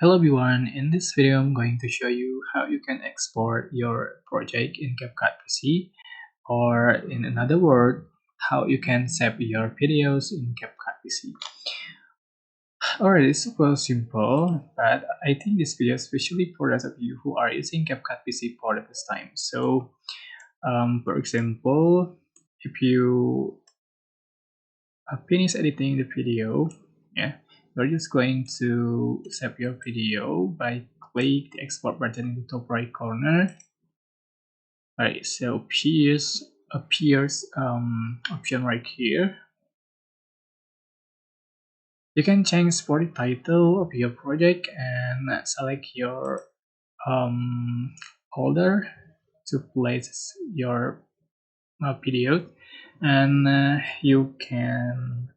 Hello everyone, in this video I'm going to show you how you can export your project in Capcut PC, or in another word, how you can save your videos in Capcut PC. Alright, it's super simple, but I think this video is especially for those of you who are using Capcut PC for the first time. So, for example, if you finish editing the video, you're just going to save your video by click the export button in the top right corner. Alright, so appears option right here. You can change for the title of your project and select your folder to place your video, and you can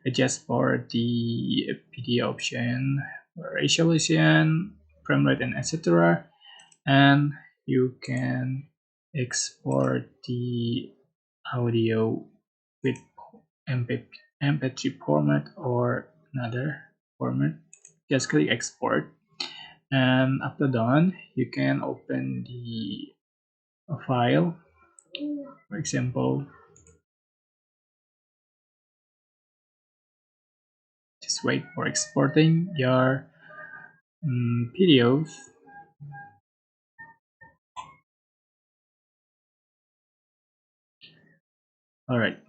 adjust for the video option, resolution, frame rate, and etc. And you can export the audio with MP3 format or another format. Just click export, and after done, you can open the file. For example, just wait for exporting your videos. Alright,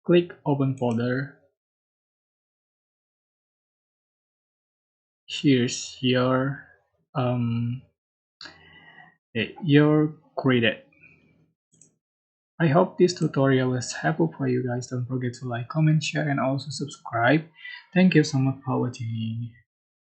click open folder. Here's your credit. I hope this tutorial was helpful for you guys. Don't forget to like, comment, share, and also subscribe. Thank you so much for watching.